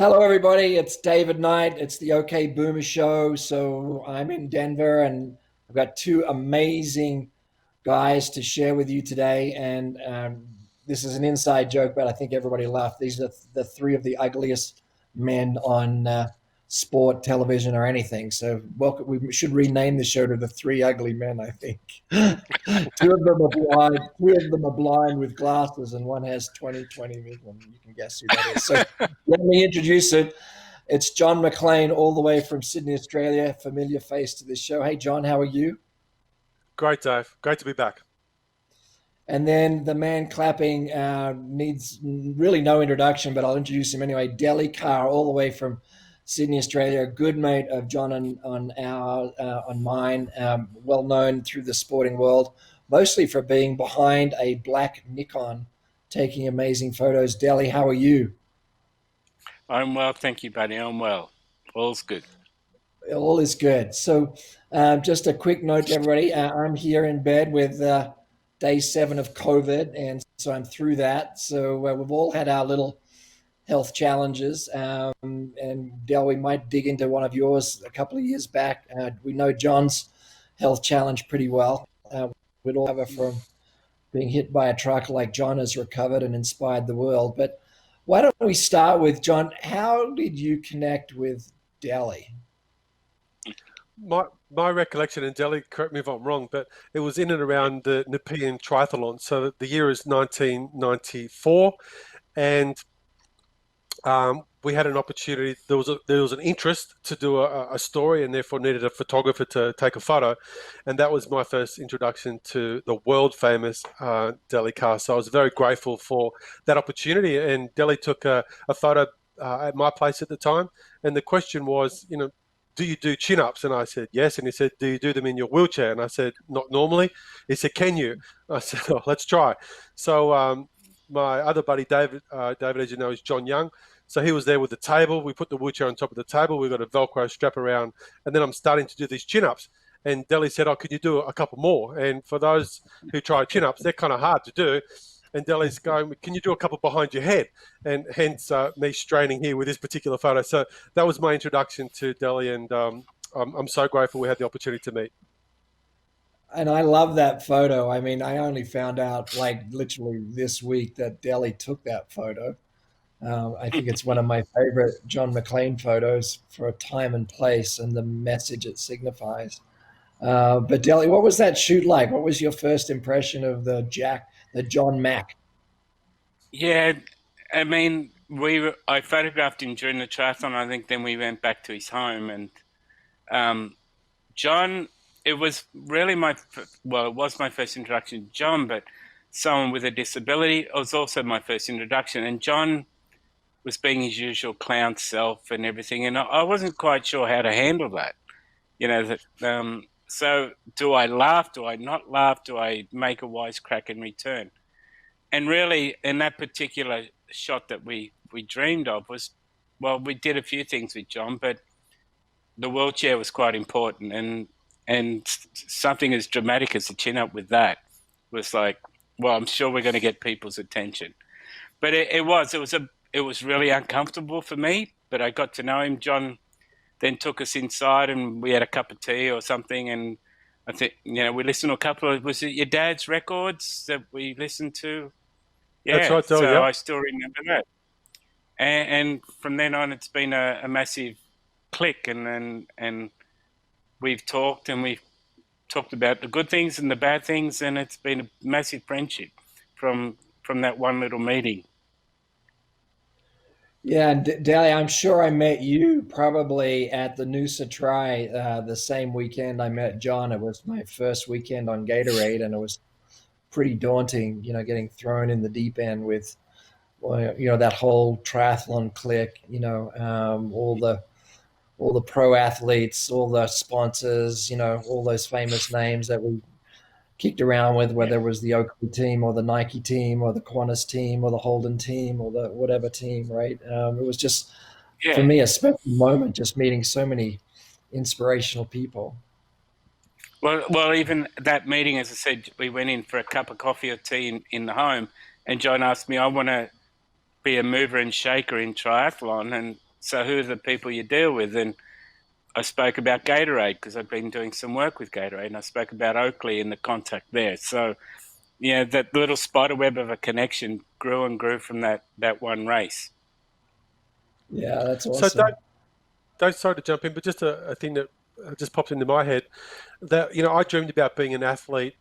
Hello, everybody. It's David Knight. It's the OK Boomer Show. So I'm in Denver, and I've got two amazing guys to share with you today. And this is an inside joke, but I think everybody laughed. These are the three of the ugliest men on sport, television, or anything. So welcome. We should rename the show to the Three Ugly Men. I think two of them are blind. Two of them are blind with glasses, and one has 20/20 vision. You can guess who that is. So let me introduce it. It's John Mclean, all the way from Sydney, Australia. Familiar face to this show. Hey, John, how are you? Great, Dave. Great to be back. And then the man clapping needs really no introduction, but I'll introduce him anyway. Delly Carr, all the way from Sydney, Australia, a good mate of John and on mine, well known through the sporting world, mostly for being behind a black Nikon, taking amazing photos. Delly, how are you? I'm well, thank you, buddy. I'm well. All's good. All is good. So, just a quick note to everybody. I'm here in bed with day 7 of COVID, and so I'm through that. So, we've all had our little health challenges. And Del, we might dig into one of yours a couple of years back. We know John's health challenge pretty well. We'd all recover from being hit by a truck like John has recovered and inspired the world. But why don't we start with John? How did you connect with Delly? My recollection, and Delhi, correct me if I'm wrong, but it was in and around the Nepean Triathlon. So the year is 1994, and we had an opportunity. There was an interest to do a story, and therefore needed a photographer to take a photo, and that was my first introduction to the world famous Delly Carr. So I was very grateful for that opportunity. And Delly took a photo at my place at the time, and the question was, do you do chin-ups? And I said, yes. And he said, do you do them in your wheelchair? And I said, not normally. He said, can you? I said, oh, let's try. So my other buddy, David, as you know, is John Young. So he was there with the table. We put the wheelchair on top of the table. We got a Velcro strap around. And then I'm starting to do these chin-ups. And Delhi said, oh, could you do a couple more? And for those who try chin-ups, they're kind of hard to do. And Delhi's going, can you do a couple behind your head? And hence me straining here with this particular photo. So that was my introduction to Delhi, and I'm so grateful we had the opportunity to meet. And I love that photo. I mean, I only found out like literally this week that Delly took that photo. I think it's one of my favorite John McClane photos for a time and place and the message it signifies. But Delly, what was that shoot like? What was your first impression of the John Mac? Yeah, I mean, I photographed him during the triathlon. I think then we went back to his home, and John. It was really it was my first introduction to John, but someone with a disability. It was also my first introduction, and John was being his usual clown self and everything, and I wasn't quite sure how to handle that. So do I laugh? Do I not laugh? Do I make a wisecrack in return? And really, in that particular shot that we dreamed of was, well, we did a few things with John, but the wheelchair was quite important, and something as dramatic as a chin up with that was like, well, I'm sure we're going to get people's attention. But it was really uncomfortable for me, but I got to know him. John then took us inside and we had a cup of tea or something, and I think, we listened to a couple of, was it your dad's records that we listened to? That's Yeah, right, Delhi. so Yep. I still remember that. And from then on, it's been a massive click, and we've talked about the good things and the bad things, and it's been a massive friendship from that one little meeting. Yeah, and Delly, I'm sure I met you probably at the Noosa Try the same weekend I met John. It was my first weekend on Gatorade, and it was pretty daunting, getting thrown in the deep end with, well, that whole triathlon clique, all the pro athletes, all the sponsors, all those famous names that we kicked around with, Yeah, whether it was the Oakley team or the Nike team or the Qantas team or the Holden team or the whatever team, right? It was just, for yeah. me, a special moment just meeting so many inspirational people. Well, even that meeting, as I said, we went in for a cup of coffee or tea in the home, and John asked me, I want to be a mover and shaker in triathlon, So who are the people you deal with? And I spoke about Gatorade because I've been doing some work with Gatorade, and I spoke about Oakley and the contact there. So, that little spider web of a connection grew and grew from that one race. Yeah, that's So awesome. don't sorry to jump in, but just a thing that just popped into my head that I dreamed about being an athlete.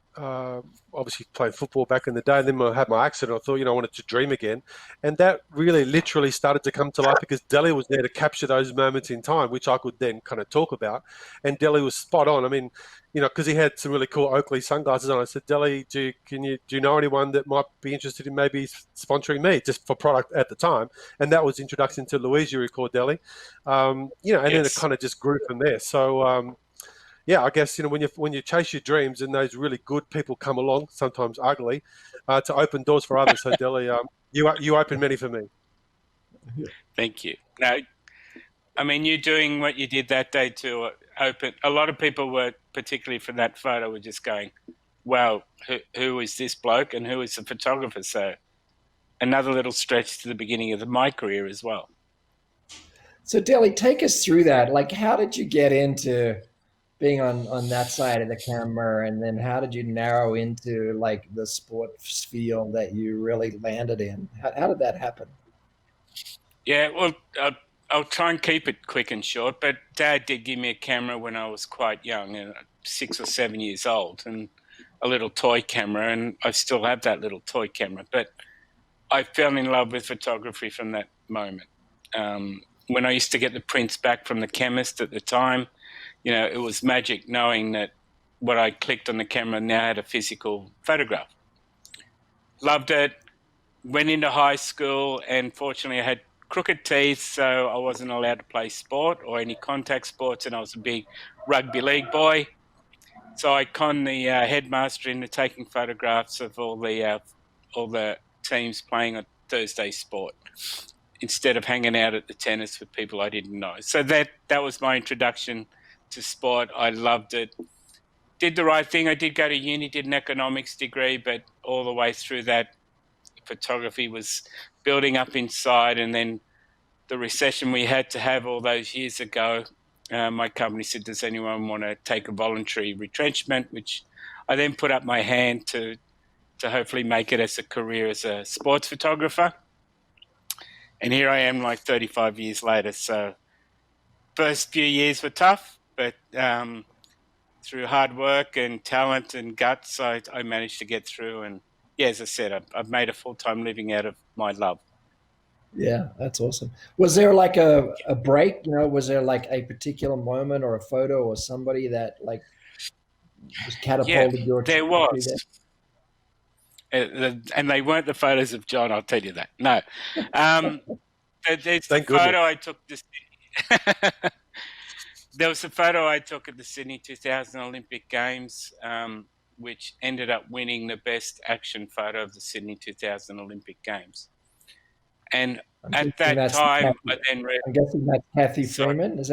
Obviously playing football back in the day, and then I had my accident. I thought, I wanted to dream again, and that really literally started to come to life because Delly was there to capture those moments in time, which I could then kind of talk about. And Delly was spot on. I mean, because he had some really cool Oakley sunglasses on. I said, Delly, do you know anyone that might be interested in maybe sponsoring me just for product at the time? And that was introduction to Louise, you recall, Delly. And then it kind of just grew from there. So. Yeah, I guess when you chase your dreams and those really good people come along, sometimes ugly, to open doors for others. So, Delly, you opened many for me. Thank you. No, I mean, you doing what you did that day to open. A lot of people were, particularly for that photo, were just going, "Wow, who is this bloke and who is the photographer?" So, another little stretch to the beginning of my career as well. So, Delly, take us through that. Like, how did you get into being on that side of the camera, and then how did you narrow into like the sports field that you really landed in? How did that happen? Yeah, well, I'll try and keep it quick and short. But Dad did give me a camera when I was quite young, 6 or 7 years old, and a little toy camera, and I still have that little toy camera. But I fell in love with photography from that moment. When I used to get the prints back from the chemist at the time, it was magic knowing that what I clicked on the camera now had a physical photograph. Loved it. Went into high school, and fortunately I had crooked teeth, so I wasn't allowed to play sport or any contact sports, and I was a big rugby league boy. So I conned the headmaster into taking photographs of all the teams playing on Thursday sport instead of hanging out at the tennis with people I didn't know. So that was my introduction to sport. I loved it. Did the right thing. I did go to uni, did an economics degree, but all the way through that, photography was building up inside. And then the recession we had to have all those years ago, my company said, does anyone want to take a voluntary retrenchment, which I then put up my hand to hopefully make it as a career as a sports photographer. And here I am like 35 years later. So first few years were tough, but through hard work and talent and guts, I managed to get through. And yeah, as I said, I've made a full-time living out of my love. Yeah, that's awesome. Was there like a break? Was there like a particular moment or a photo or somebody that like just Yeah, catapulted your there trajectory was. And they weren't the photos of John, I'll tell you that. No. There's the photo I took this. There was a photo I took at the Sydney 2000 Olympic Games, which ended up winning the best action photo of the Sydney 2000 Olympic Games. And at that time, I then read. I'm guessing that's Kathy Freeman. Is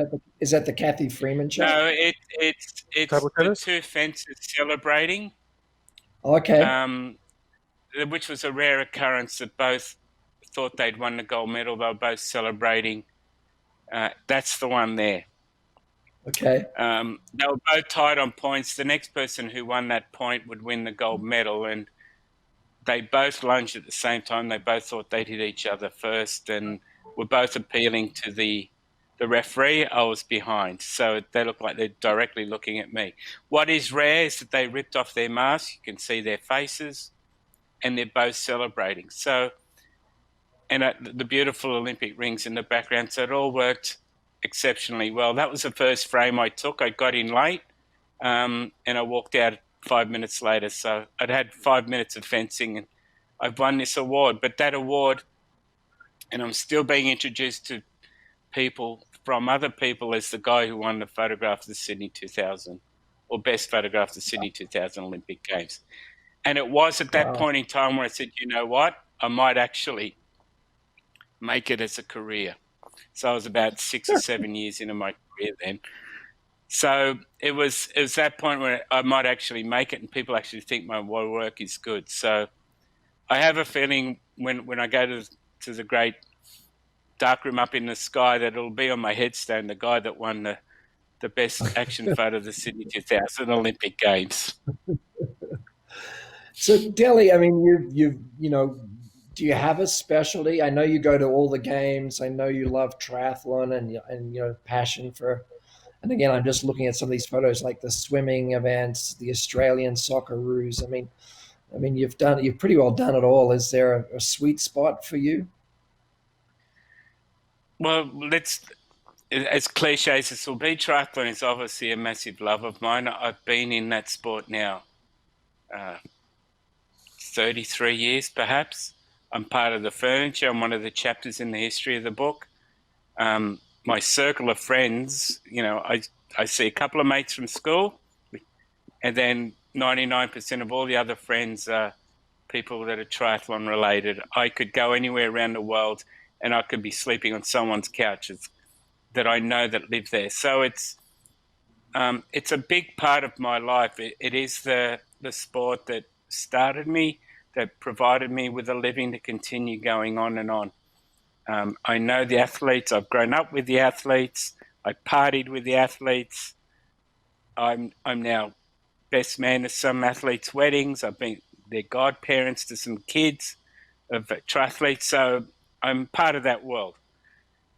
that the Kathy Freeman shot? No, it's the two fences celebrating. Okay. Which was a rare occurrence that both thought they'd won the gold medal. They were both celebrating. That's the one there. Okay. They were both tied on points. The next person who won that point would win the gold medal, and they both lunged at the same time. They both thought they'd hit each other first, and were both appealing to the referee. I was behind, so they looked like they're directly looking at me. What is rare is that they ripped off their masks. You can see their faces, and they're both celebrating. So, and the beautiful Olympic rings in the background. So it all worked exceptionally well. That was the first frame I took. I got in late, and I walked out 5 minutes later. So I'd had 5 minutes of fencing, and I've won this award. But that award, and I'm still being introduced to people from other people as the guy who won the photograph of the Sydney 2000, or best photograph of the Sydney 2000 Olympic Games. And it was at that point in time where I said, you know what, I might actually make it as a career. So I was about 6 or 7 years into my career then. So it was that point where I might actually make it, and people actually think my work is good. So I have a feeling when I go to the great darkroom up in the sky that it'll be on my headstone, the guy that won the best action photo of the Sydney 2000 Olympic Games. So Delly, I mean, do you have a specialty? I know you go to all the games. I know you love triathlon and passion for. And again, I'm just looking at some of these photos, like the swimming events, the Australian Socceroos. I mean, you've pretty well done it all. Is there a sweet spot for you? Well, as cliche as this will be, triathlon is obviously a massive love of mine. I've been in that sport now 33 years, perhaps. I'm part of the furniture. I'm one of the chapters in the history of the book. My circle of friends, I see a couple of mates from school, and then 99% of all the other friends are people that are triathlon related. I could go anywhere around the world and I could be sleeping on someone's couches that I know that live there. So it's a big part of my life. It is the sport that started me, that provided me with a living to continue going on and on. I know the athletes. I've grown up with the athletes. I partied with the athletes. I'm now best man at some athletes' weddings. I've been their godparents to some kids of triathletes. So I'm part of that world.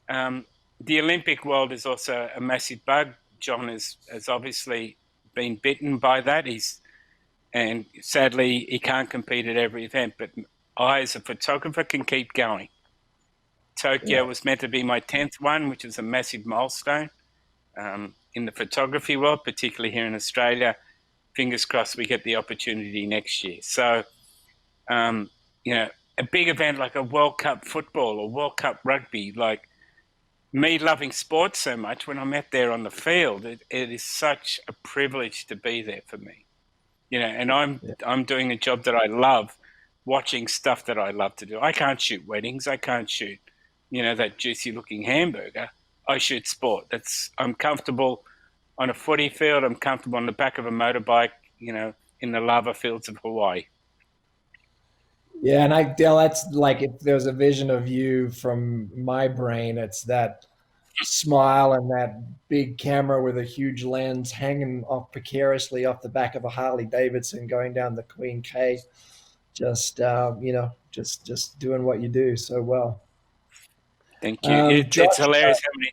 The Olympic world is also a massive bug. John has obviously been bitten by that. And sadly, he can't compete at every event. But I, as a photographer, can keep going. Tokyo was meant to be my 10th one, which was a massive milestone in the photography world, particularly here in Australia. Fingers crossed we get the opportunity next year. So, a big event like a World Cup football or World Cup rugby, like me loving sports so much, when I'm out there on the field, it is such a privilege to be there for me. And I'm doing a job that I love, watching stuff that I love to do. I can't shoot weddings. I can't shoot, that juicy looking hamburger. I shoot sport. I'm comfortable on a footy field. I'm comfortable on the back of a motorbike, in the lava fields of Hawaii. Yeah, and Dale, that's like if there's a vision of you from my brain, it's that smile and that big camera with a huge lens hanging off precariously off the back of a Harley Davidson going down the Queen K, just just doing what you do so well. Thank you. It's Josh, hilarious how many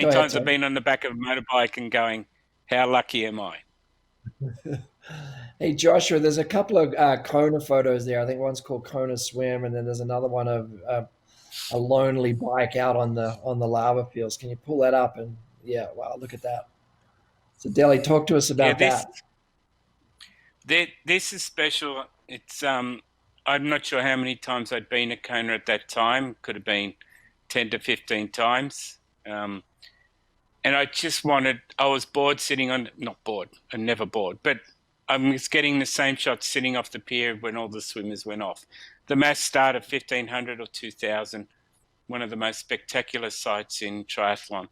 go ahead, times I've sorry. been on the back of a motorbike and going, how lucky am I? Hey Joshua, there's a couple of Kona photos there. I think one's called Kona Swim, and then there's another one of a lonely bike out on the lava fields. Can you pull that up? And yeah, wow, look at that. So Delly, talk to us Yeah, about that. this is special. It's I'm not sure how many times I'd been at Kona at that time. Could have been 10 to 15 times. And I was bored sitting on, not bored, I'm never bored, but I was getting the same shot sitting off the pier when all the swimmers went off. The mass start at 1500 or 2000, one of the most spectacular sights in triathlon.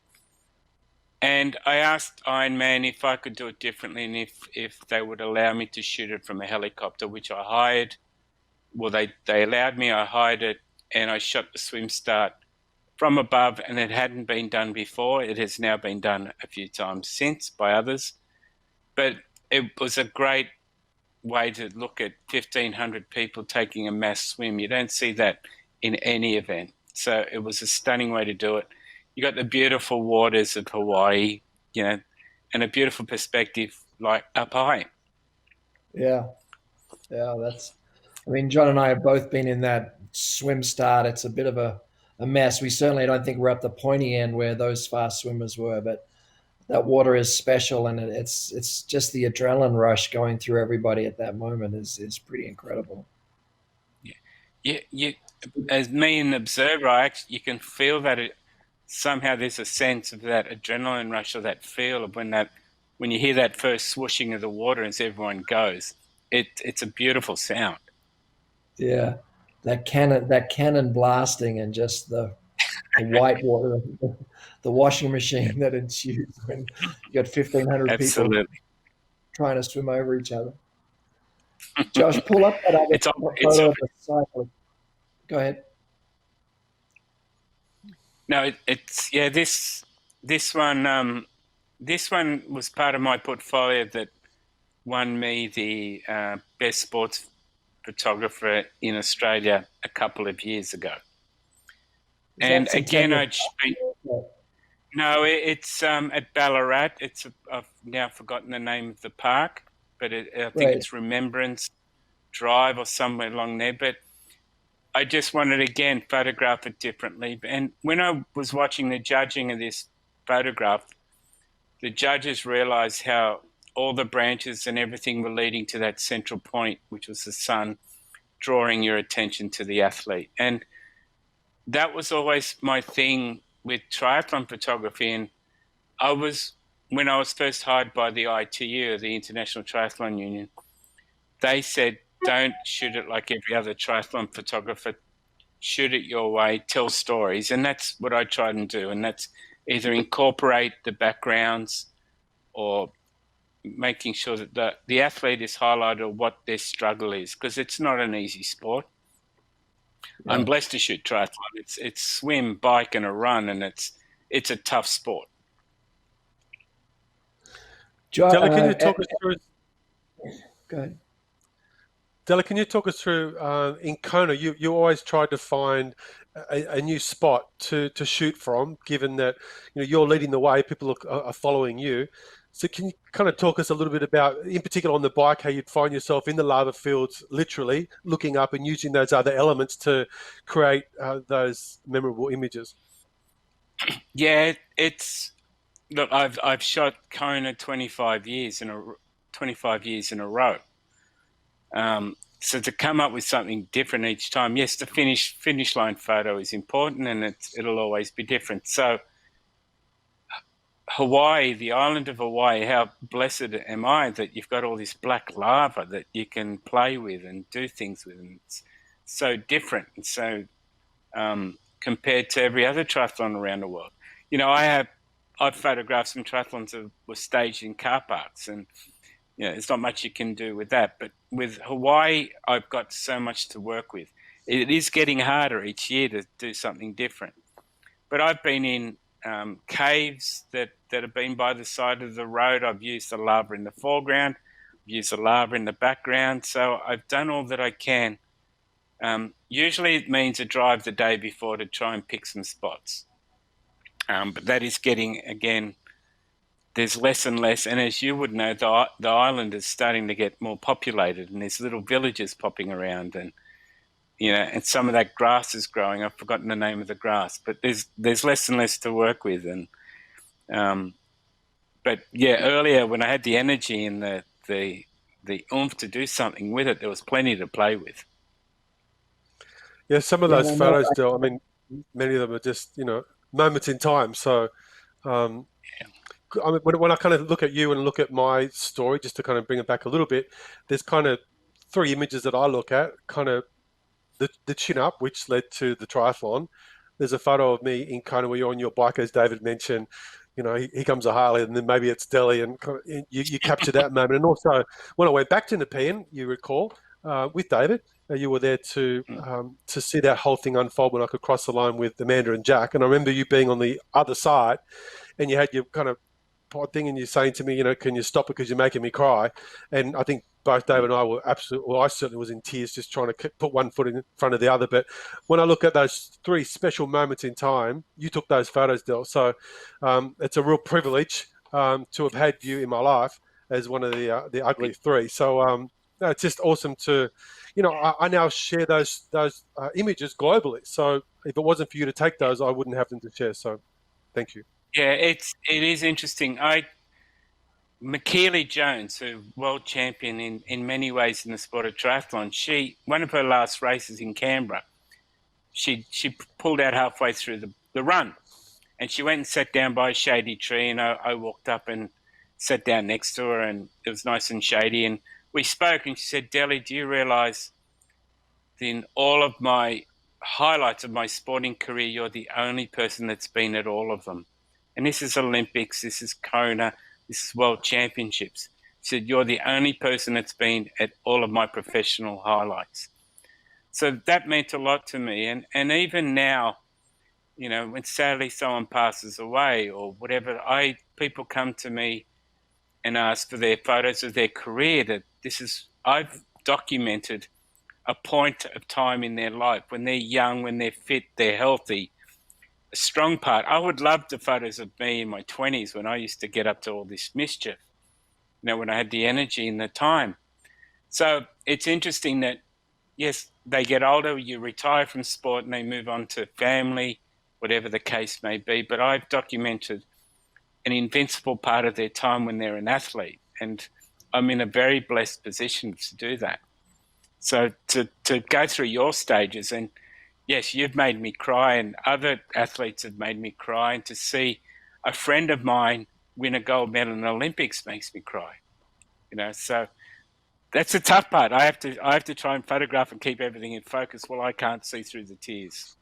And I asked Ironman if I could do it differently and if they would allow me to shoot it from a helicopter, which I hired. Well, they allowed me, I hired it, and I shot the swim start from above, and it hadn't been done before. It has now been done a few times since by others. But it was a great way to look at 1,500 people taking a mass swim. You don't see that in any event. So it was a stunning way to do it. You got the beautiful waters of Hawaii, and a beautiful perspective like up high. Yeah, yeah, I mean, John and I have both been in that swim start. It's a bit of a mess. We certainly don't think we're at the pointy end where those fast swimmers were, but that water is special, and it's just the adrenaline rush going through everybody at that moment is pretty incredible. Yeah, you as me an observer, you can feel that somehow there's a sense of that adrenaline rush or that feel of when you hear that first swooshing of the water as everyone goes. It's a beautiful sound. Yeah, that cannon blasting and just the white water, the washing machine that ensues when you got 1,500 people Absolutely. trying to swim over each other. Josh, pull up that It's other it's photo of the cyclist. Go ahead. No, it's yeah. This one this one was part of my portfolio that won me the best sports photographer in Australia a couple of years ago. Is And that again, Centennial? no, it's at Ballarat. I've now forgotten the name of the park, but I think Right. it's Remembrance Drive or somewhere along there. But I just wanted to again photograph it differently. And when I was watching the judging of this photograph, the judges realized how all the branches and everything were leading to that central point, which was the sun, drawing your attention to the athlete. And that was always my thing with triathlon photography. And when I was first hired by the ITU, the International Triathlon Union, they said, don't shoot it like every other triathlon photographer. Shoot it your way, tell stories. And that's what I try and do. And that's either incorporate the backgrounds or making sure that the athlete is highlighted what their struggle is, because it's not an easy sport. Yeah. I'm blessed to shoot triathlon. It's swim, bike, and a run, and it's a tough sport. Delly, can you talk us through? Go ahead. Delly, can you talk us through in Kona? You always tried to find a new spot to shoot from, given that you're leading the way, people are following you. So can you kind of talk us a little bit about, in particular on the bike, how you'd find yourself in the lava fields, literally looking up and using those other elements to create those memorable images? Yeah, look. I've shot Kona 25 years in a row. So to come up with something different each time, yes, the finish line photo is important, and it'll always be different. So Hawaii, the island of Hawaii, how blessed am I that you've got all this black lava that you can play with and do things with, and it's so different and so compared to every other triathlon around the world. I've photographed some triathlons that were staged in car parks, and there's not much you can do with that. But with Hawaii, I've got so much to work with. It is getting harder each year to do something different. But I've been in caves that have been by the side of the road. I've used the lava in the foreground, I've used the lava in the background. So I've done all that I can. Usually it means a drive the day before to try and pick some spots. But that is getting, again, there's less and less. And as you would know, the island is starting to get more populated, and there's little villages popping around, and and some of that grass is growing. I've forgotten the name of the grass, but there's less and less to work with. And but yeah, earlier when I had the energy and the oomph to do something with it, there was plenty to play with. Yeah, some of those photos, Del, I mean, many of them are just moments in time. So I mean, when I kind of look at you and look at my story, just to kind of bring it back a little bit, there's kind of three images that I look at. Kind of the chin up, which led to the triathlon. There's a photo of me in Kona where you're on your bike, as David mentioned. Here comes a Harley, and then maybe it's Delly, and you capture that moment. And also, when I went back to Nepean, you recall, with David, you were there to see that whole thing unfold when I could cross the line with Amanda and Jack. And I remember you being on the other side, and you had your kind of pod thing, and you're saying to me, can you stop it because you're making me cry? And I think both David and I were I certainly was in tears just trying to put one foot in front of the other. But when I look at those three special moments in time, you took those photos, Del. So it's a real privilege to have had you in my life as one of the ugly three. So it's just awesome to, I now share those images globally. So if it wasn't for you to take those, I wouldn't have them to share. So thank you. Yeah, it is interesting. Mclean Jones, who world champion in many ways in the sport of triathlon, one of her last races in Canberra, she pulled out halfway through the run, and she went and sat down by a shady tree, and I walked up and sat down next to her, and it was nice and shady, and we spoke, and she said, "Delly, do you realise in all of my highlights of my sporting career, you're the only person that's been at all of them? And this is Olympics, this is Kona, this is World Championships." She said, "You're the only person that's been at all of my professional highlights." So that meant a lot to me. And even now, when sadly someone passes away or whatever, people come to me and ask for their photos of their career. I've documented a point of time in their life when they're young, when they're fit, they're healthy, a strong part. I would love the photos of me in my 20s when I used to get up to all this mischief, when I had the energy and the time. So it's interesting that, yes, they get older, you retire from sport and they move on to family, whatever the case may be. But I've documented an invincible part of their time when they're an athlete. And I'm in a very blessed position to do that. So to go through your stages, and yes, you've made me cry and other athletes have made me cry. And to see a friend of mine win a gold medal in the Olympics makes me cry. So that's the tough part. I have to try and photograph and keep everything in focus while I can't see through the tears.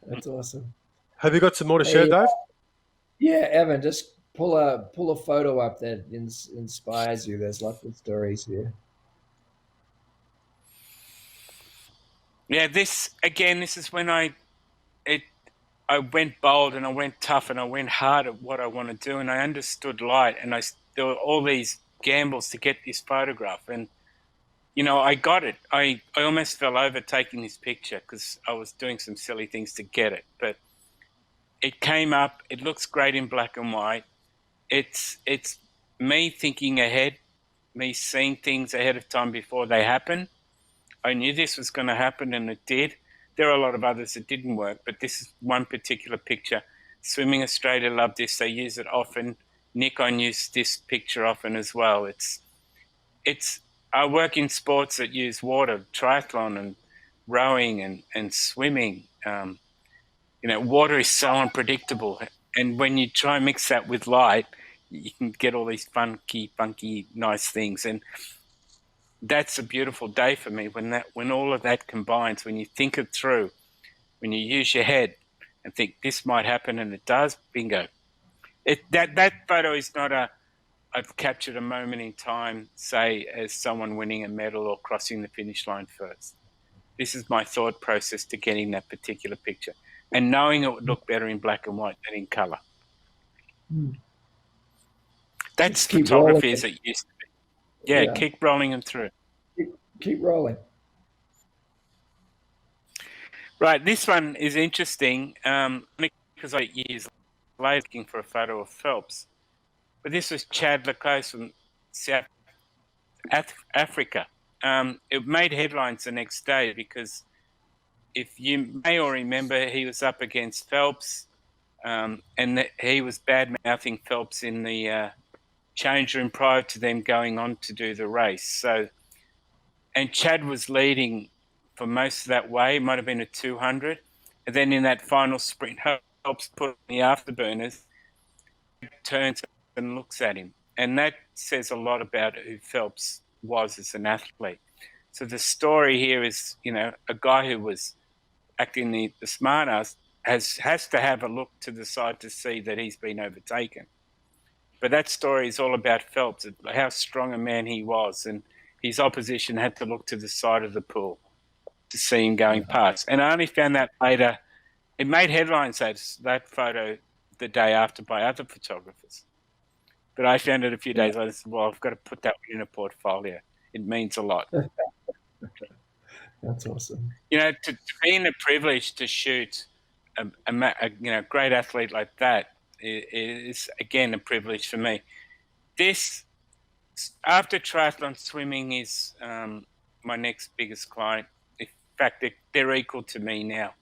That's awesome. Have you got some more to share, Dave? Yeah, Evan, just pull a photo up that inspires you. There's lots of stories here. Yeah, this is when I went bold and I went tough and I went hard at what I want to do, and I understood light, and there were all these gambles to get this photograph, and I got it. I almost fell over taking this picture because I was doing some silly things to get it, but it came up. It looks great in black and white. It's me thinking ahead, me seeing things ahead of time before they happen. I knew this was going to happen, and it did. There are a lot of others that didn't work, but this is one particular picture. Swimming Australia love this. They use it often. Nick, I use this picture often as well. I work in sports that use water, triathlon and rowing and swimming. Water is so unpredictable. And when you try and mix that with light, you can get all these funky, nice things. And that's a beautiful day for me when all of that combines, when you think it through, when you use your head and think this might happen and it does, bingo. That photo is not I've captured a moment in time, say, as someone winning a medal or crossing the finish line first. This is my thought process to getting that particular picture and knowing it would look better in black and white than in color. That's photography as it used to be. Yeah, keep rolling them through. Keep rolling. Right, this one is interesting because 8 years later looking for a photo of Phelps. But this was Chad Lacoste from South Africa. It made headlines the next day because if you may or remember, he was up against Phelps and he was bad-mouthing Phelps in the change room prior to them going on to do the race. And Chad was leading for most of that way. It might have been a 200. And then in that final sprint, Phelps put on the afterburners, turns and looks at him. And that says a lot about who Phelps was as an athlete. So the story here is, a guy who was acting the smart ass has to have a look to the side to see that he's been overtaken. But that story is all about Phelps, how strong a man he was, and his opposition had to look to the side of the pool to see him going past. And I only found that later. It made headlines, that photo, the day after by other photographers. But I found it a few days later. Well, I've got to put that one in a portfolio. It means a lot. That's awesome. To be in the privilege to shoot a great athlete like that is again a privilege for me. This, after triathlon, swimming is my next biggest client. In fact, they're equal to me now.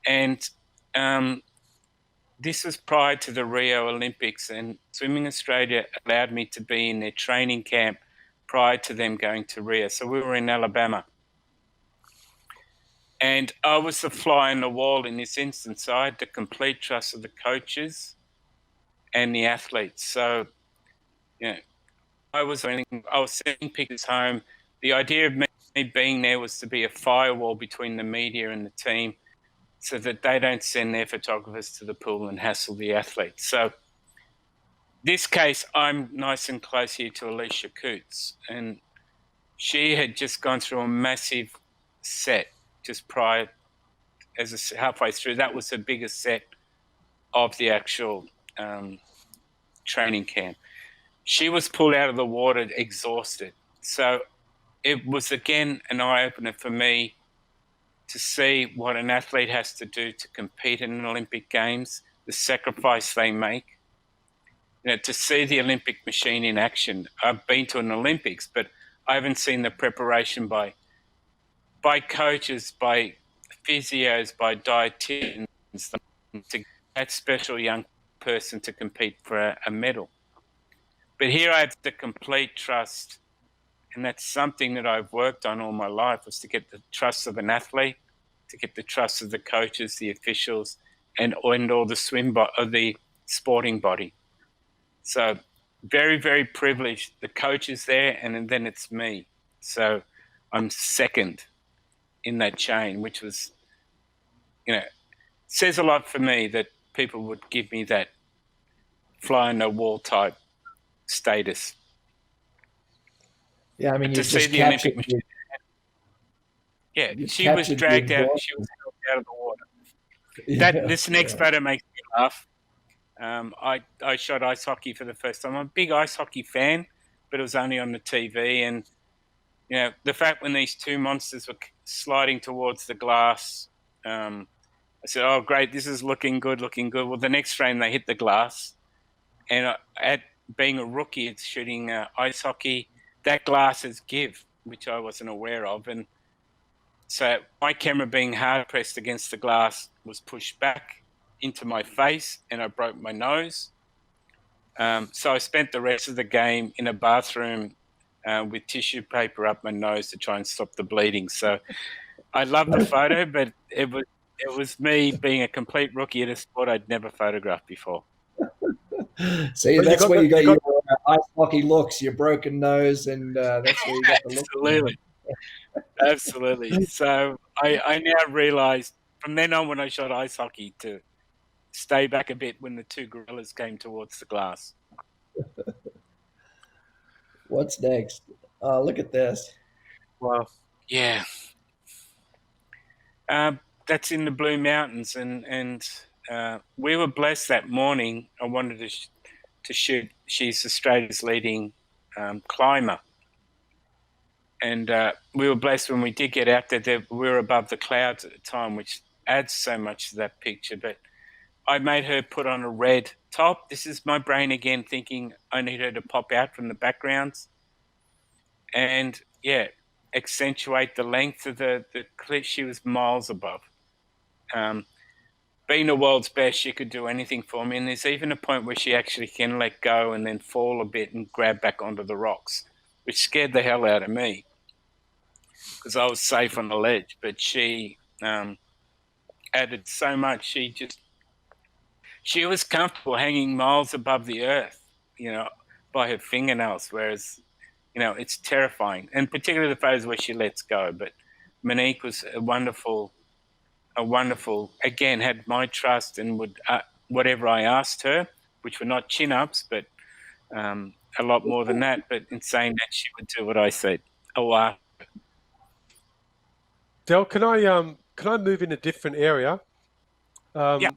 And this was prior to the Rio Olympics, and Swimming Australia allowed me to be in their training camp prior to them going to Rio. So we were in Alabama. And I was the fly on the wall in this instance. So I had the complete trust of the coaches and the athletes. So, I was sending pictures home. The idea of me being there was to be a firewall between the media and the team so that they don't send their photographers to the pool and hassle the athletes. So this case, I'm nice and close here to Alicia Coots, and she had just gone through a massive set just prior halfway through, that was the biggest set of the actual training camp. She was pulled out of the water exhausted. So it was, again, an eye-opener for me to see what an athlete has to do to compete in an Olympic Games, the sacrifice they make. To see the Olympic machine in action. I've been to an Olympics, but I haven't seen the preparation by coaches, by physios, by dietitians, to get that special young person to compete for a medal. But here I have the complete trust, and that's something that I've worked on all my life, was to get the trust of an athlete, to get the trust of the coaches, the officials, and all the sporting body. So very, very privileged. The coach is there, and then it's me. So I'm second in that chain, which was, says a lot for me that people would give me that fly on the wall type status. Yeah, I mean, to see the Olympic machine. Yeah, she was dragged out. She was held out of the water. Yeah, this next photo makes me laugh. I shot ice hockey for the first time. I'm a big ice hockey fan, but it was only on the TV. And the fact when these two monsters were sliding towards the glass, I said, "Oh, great! This is looking good, looking good." Well, the next frame they hit the glass, and at being a rookie, it's shooting ice hockey. That glass is give, which I wasn't aware of, and so my camera, being hard pressed against the glass, was pushed back into my face, and I broke my nose. So I spent the rest of the game in a bathroom with tissue paper up my nose to try and stop the bleeding. So I love the photo, but it was me being a complete rookie at a sport I'd never photographed before. See, that's where you got your ice hockey looks, your broken nose, and that's where you got the look. Absolutely. Absolutely. So I now realised from then on, when I shot ice hockey, to stay back a bit when the two gorillas came towards the glass. What's next? Oh, look at this. Wow. Yeah. That's in the Blue Mountains, and we were blessed that morning. I wanted to shoot. She's Australia's leading climber. And we were blessed when we did get out there. We were above the clouds at the time, which adds so much to that picture. But I made her put on a red top. This is my brain again thinking I need her to pop out from the backgrounds. And, accentuate the length of the cliff. She was miles above. Being the world's best, she could do anything for me. And there's even a point where she actually can let go and then fall a bit and grab back onto the rocks, which scared the hell out of me because I was safe on the ledge. But she added so much. She was comfortable hanging miles above the earth, by her fingernails, whereas, it's terrifying. And particularly the photos where she lets go. But Monique was a wonderful, again, had my trust and would, whatever I asked her, which were not chin-ups, but a lot more than that. But in saying that, she would do what I said. Del, can I move in a different area? Yeah.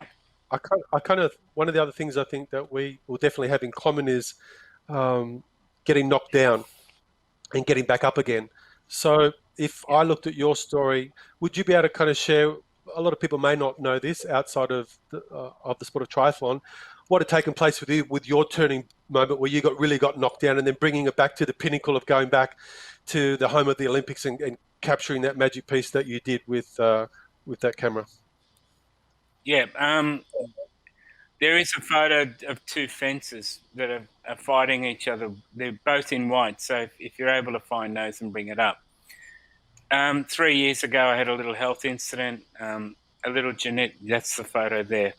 I kind of, one of the other things I think that we will definitely have in common is getting knocked down and getting back up again. So if I looked at your story, would you be able to kind of share, a lot of people may not know this outside of the sport of triathlon, what had taken place with you with your turning moment where you really got knocked down and then bringing it back to the pinnacle of going back to the home of the Olympics and capturing that magic piece that you did with that camera? Yeah, there is a photo of two fences that are fighting each other. They're both in white, so if you're able to find those and bring it up. 3 years ago, I had a little health incident, a little genetic. That's the photo there.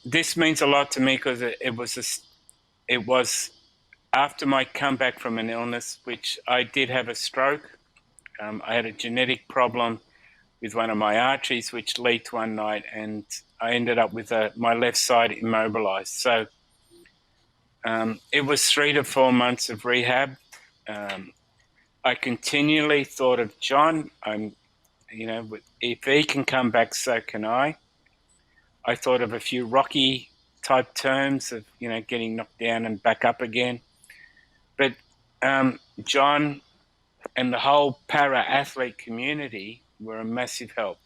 This means a lot to me because it was after my comeback from an illness, which I did have a stroke. I had a genetic problem with one of my arteries, which leaked one night, and I ended up with my left side immobilized. So it was 3 to 4 months of rehab. I continually thought of John. if he can come back, so can I. I thought of a few Rocky type terms of, getting knocked down and back up again. But John and the whole para athlete community were a massive help.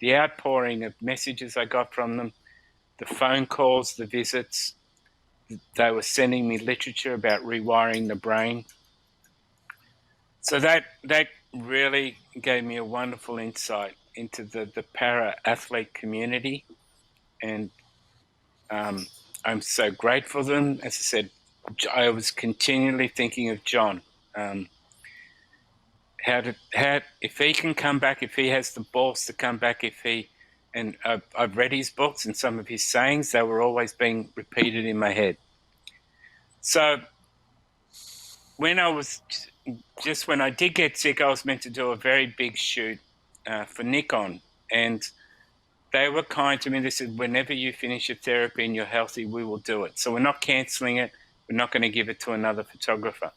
The outpouring of messages I got from them, the phone calls, the visits, they were sending me literature about rewiring the brain. So that really gave me a wonderful insight into the para athlete community, and I'm so grateful for them. As I said, I was continually thinking of John. If he can come back, if he has the balls to come back, and I've read his books and some of his sayings, they were always being repeated in my head. So when I did get sick, I was meant to do a very big shoot for Nikon, and they were kind to me. They said, whenever you finish your therapy and you're healthy, we will do it. So we're not cancelling it. We're not going to give it to another photographer.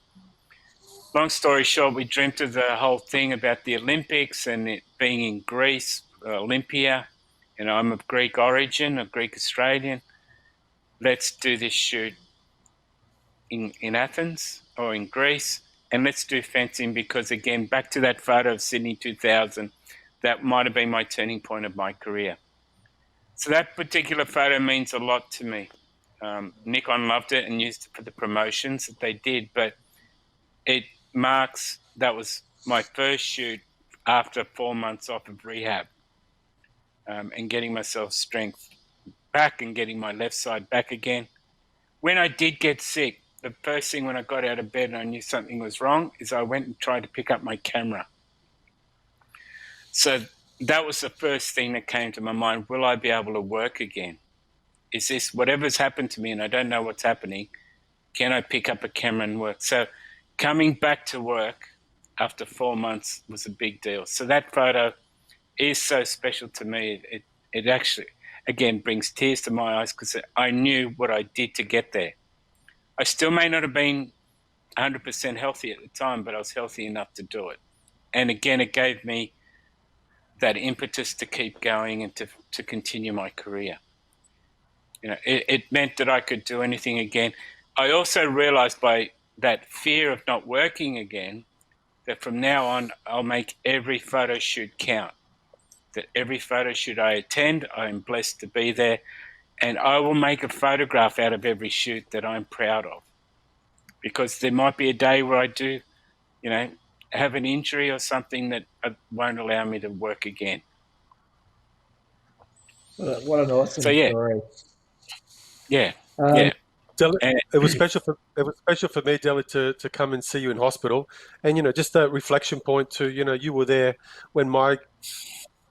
Long story short, we dreamt of the whole thing about the Olympics and it being in Greece, Olympia. I'm of Greek origin, a Greek Australian. Let's do this shoot in Athens or in Greece, and let's do fencing because, again, back to that photo of Sydney 2000, that might have been my turning point of my career. So that particular photo means a lot to me. Nikon loved it and used it for the promotions that they did, but that was my first shoot after 4 months off of rehab, and getting myself strength back and getting my left side back again. When I did get sick, the first thing when I got out of bed and I knew something was wrong is I went and tried to pick up my camera. So that was the first thing that came to my mind. Will I be able to work again? Is this whatever's happened to me and I don't know what's happening? Can I pick up a camera and work? So coming back to work after 4 months was a big deal. So that photo is so special to me. It actually, again, brings tears to my eyes because I knew what I did to get there. I still may not have been 100% healthy at the time, but I was healthy enough to do it. And again, it gave me that impetus to keep going and to continue my career. It meant that I could do anything again. I also realized by that fear of not working again, that from now on, I'll make every photo shoot count. That every photo shoot I attend, I'm blessed to be there. And I will make a photograph out of every shoot that I'm proud of. Because there might be a day where I do, have an injury or something that won't allow me to work again. What an awesome story. Yeah. Delly, it was special for me, Delly, to come and see you in hospital, and just a reflection point to you were there when my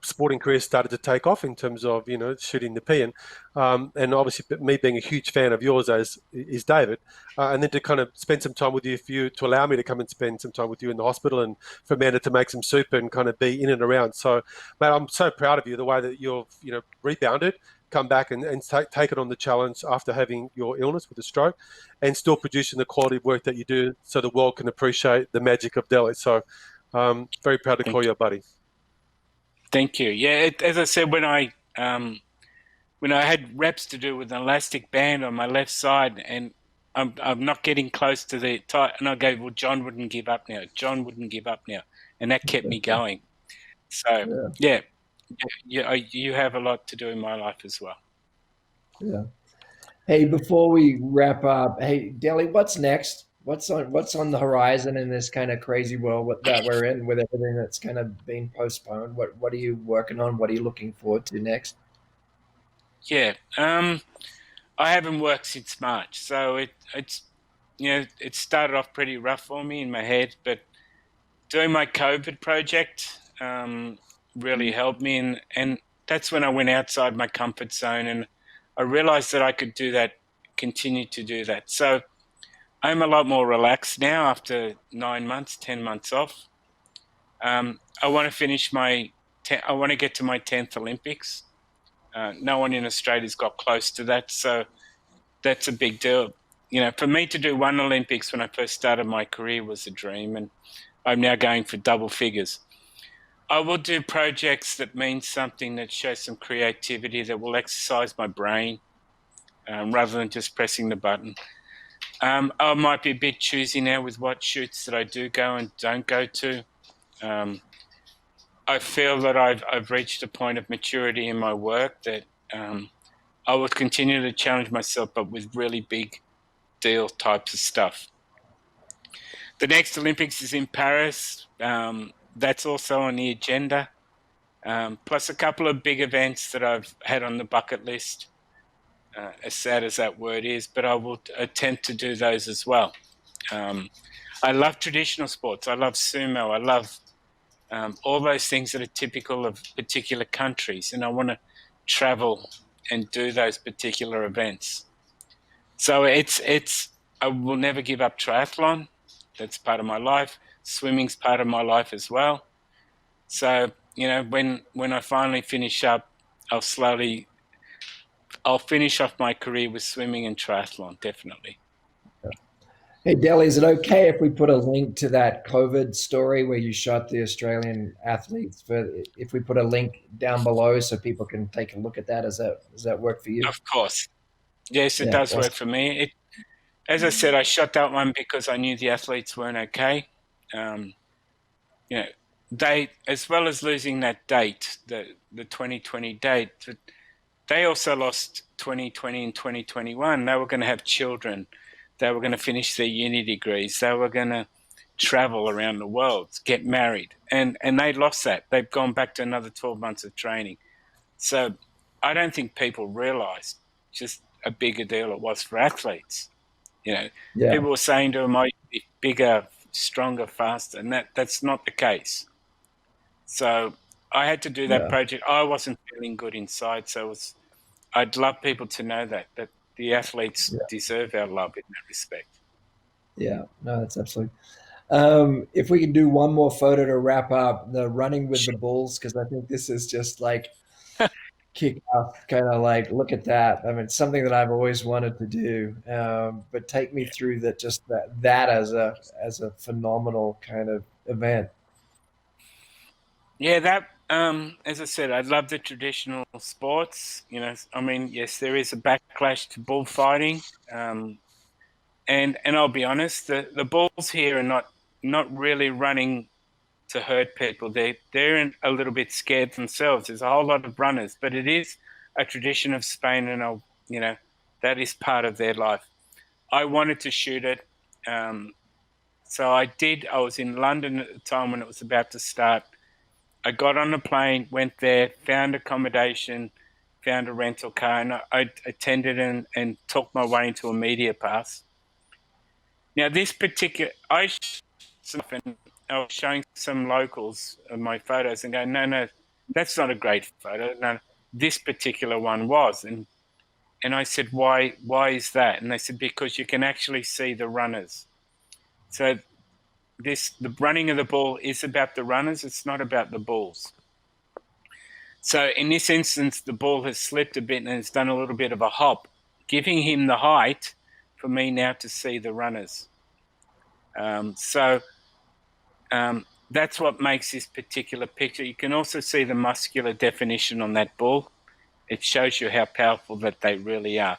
sporting career started to take off in terms of shooting the P, and obviously me being a huge fan of yours as is David, and then to kind of spend some time with you to allow me to come and spend some time with you in the hospital, and for Amanda to make some soup and kind of be in and around. So, mate, I'm so proud of you, the way that you've rebounded, come back and take it on the challenge after having your illness with a stroke, and still producing the quality of work that you do, so the world can appreciate the magic of Delly. So, very proud to call you a buddy. Thank you. Yeah, as I said, when I had reps to do with an elastic band on my left side, and I'm not getting close to the tight, and I go, well, John wouldn't give up now. John wouldn't give up now, and that kept me going. So yeah, you have a lot to do in my life as well. Yeah. Hey, before we wrap up, hey, Delly, what's next? What's on the horizon in this kind of crazy world that we're in, with everything that's kind of been postponed? What are you working on? What are you looking forward to next? Yeah, I haven't worked since March, so it started off pretty rough for me in my head, but doing my COVID project really helped me, and that's when I went outside my comfort zone, and I realized that I could do that, continue to do that. So I'm a lot more relaxed now after 9 months, 10 months off. I want to finish I want to get to my 10th Olympics. No one in Australia's got close to that, so that's a big deal. For me to do one Olympics when I first started my career was a dream, and I'm now going for double figures. I will do projects that mean something, that show some creativity, that will exercise my brain, rather than just pressing the button. I might be a bit choosy now with what shoots that I do go and don't go to. I feel that I've reached a point of maturity in my work that I will continue to challenge myself, but with really big deal types of stuff. The next Olympics is in Paris. That's also on the agenda. Plus a couple of big events that I've had on the bucket list, as sad as that word is, but I will attempt to do those as well. I love traditional sports. I love sumo. I love all those things that are typical of particular countries, and I want to travel and do those particular events. So I will never give up triathlon. That's part of my life. Swimming's part of my life as well. So, when I finally finish up, I'll finish off my career with swimming and triathlon, definitely. Hey, Delly, is it okay if we put a link to that COVID story where you shot the Australian athletes? If we put a link down below so people can take a look at that, does that work for you? Of course. Yes, it Yeah, does awesome. work for me. As I said, I shot that one because I knew the athletes weren't okay. They, as well as losing that date, the 2020 date, they also lost 2020 and 2021. They were going to have children. They were going to finish their uni degrees. They were going to travel around the world, get married. And they lost that. They've gone back to another 12 months of training. So I don't think people realised just a bigger deal it was for athletes. Yeah. People were saying to them, "Oh, you'd be bigger, stronger, faster," and that's not the case. So I had to do that project. I wasn't feeling good inside, so I'd love people to know that the athletes deserve our love in that respect. Yeah, no, that's absolutely. If we can do one more photo to wrap up the running with the bulls, because I think this is just like kick off, kind of like look at that. I mean, it's something that I've always wanted to do. But take me through that as a phenomenal kind of event. Yeah, that as I said, I love the traditional sports. I mean, yes, there is a backlash to bullfighting, and I'll be honest, the bulls here are not really running to hurt people. They're a little bit scared themselves. There's a whole lot of runners, but it is a tradition of Spain, and that is part of their life. I wanted to shoot it, so I did. I was in London at the time when it was about to start. I got on a plane, went there, found accommodation, found a rental car, and I attended and talked my way into a media pass. Now, this particular, I was showing some locals my photos and going, no, that's not a great photo. No, this particular one was. And I said, why is that? And they said, because you can actually see the runners. So the running of the bull is about the runners. It's not about the bulls. So in this instance, the bull has slipped a bit and has done a little bit of a hop, giving him the height for me now to see the runners. That's what makes this particular picture. You can also see the muscular definition on that bull. It shows you how powerful that they really are.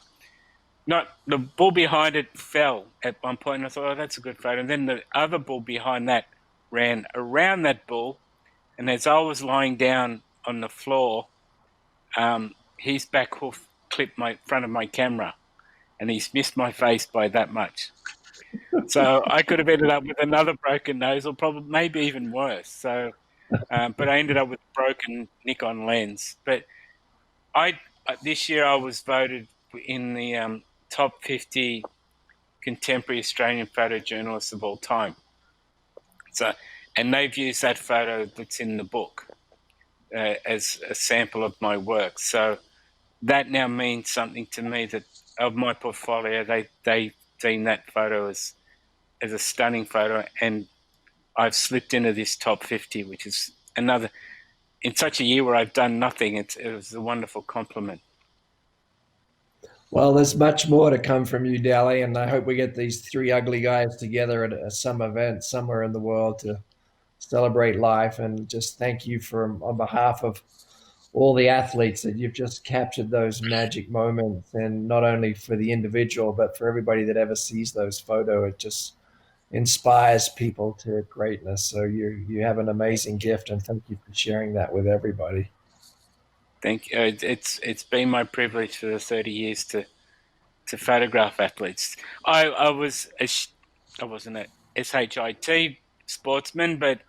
The bull behind it fell at one point, and I thought, oh, that's a good photo. And then the other bull behind that ran around that bull, and as I was lying down on the floor, his back hoof clipped my front of my camera, and he's missed my face by that much. So I could have ended up with another broken nose, or probably maybe even worse. So, but I ended up with a broken Nikon lens. But this year I was voted in the top 50 contemporary Australian photojournalists of all time. So, and they've used that photo that's in the book as a sample of my work. So that now means something to me, that of my portfolio, they deem that photo as a stunning photo, and I've slipped into this top 50, which is another, in such a year where I've done nothing, it was a wonderful compliment. Well, there's much more to come from you, Delly, and I hope we get these three ugly guys together at some event somewhere in the world to celebrate life. And just thank you on behalf of all the athletes that you've just captured those magic moments, and not only for the individual, but for everybody that ever sees those photos. It just inspires people to greatness. So you have an amazing gift, and thank you for sharing that with everybody. Thank you. It's been my privilege for the 30 years to photograph athletes. I wasn't a SHIT sportsman, but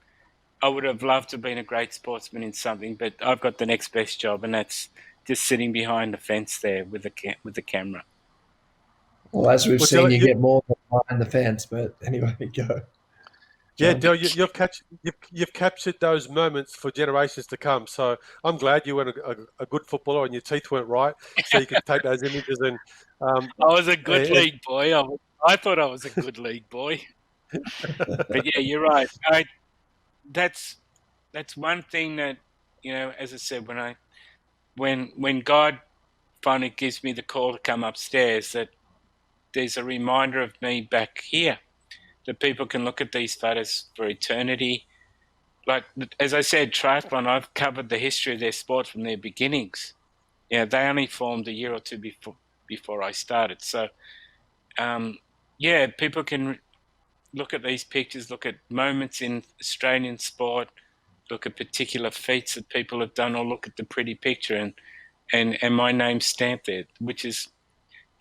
I would have loved to have been a great sportsman in something. But I've got the next best job, and that's just sitting behind the fence there with the camera. Well, as we've seen, you get more than behind the fence. But anyway, go. Yeah, Del, you've captured those moments for generations to come. So I'm glad you weren't a good footballer and your teeth weren't right, so you could take those images. And I was a good league boy. I thought I was a good league boy. But yeah, you're right. That's one thing that, as I said, when God finally gives me the call to come upstairs, that there's a reminder of me back here, that people can look at these photos for eternity. Like, as I said, triathlon, I've covered the history of their sport from their beginnings. They only formed a year or two before I started. So, people can look at these pictures, look at moments in Australian sport, look at particular feats that people have done, or look at the pretty picture and my name's stamped there, which is,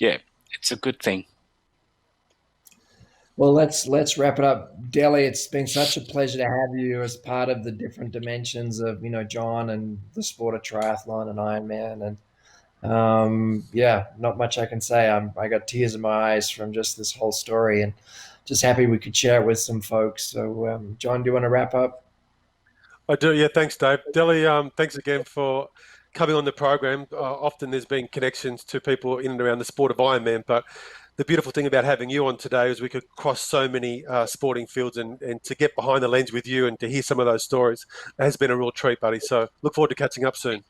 it's a good thing. Well, let's wrap it up. Delly, it's been such a pleasure to have you as part of the different dimensions of, John and the sport of triathlon and Ironman. And not much I can say. I got tears in my eyes from just this whole story, and just happy we could share it with some folks. So, John, do you want to wrap up? I do. Yeah, thanks, Dave. Delly, thanks again for coming on the program. Often there's been connections to people in and around the sport of Ironman, but the beautiful thing about having you on today is we could cross so many sporting fields, and to get behind the lens with you and to hear some of those stories has been a real treat, buddy. So look forward to catching up soon.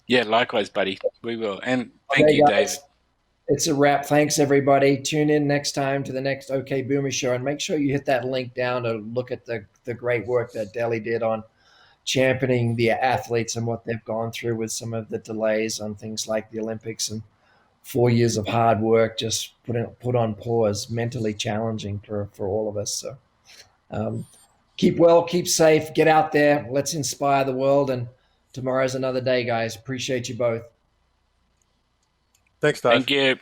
Yeah, likewise, buddy. We will. And thank you, David. It's a wrap. Thanks, everybody. Tune in next time to the next OK Boomer Show, and make sure you hit that link down to look at the great work that Delly did on championing the athletes and what they've gone through with some of the delays on things like the Olympics, and 4 years of hard work just put on pause, mentally challenging for all of us. So keep well, keep safe, get out there. Let's inspire the world. And tomorrow's another day, guys. Appreciate you both. Thanks, Dave. Thank you.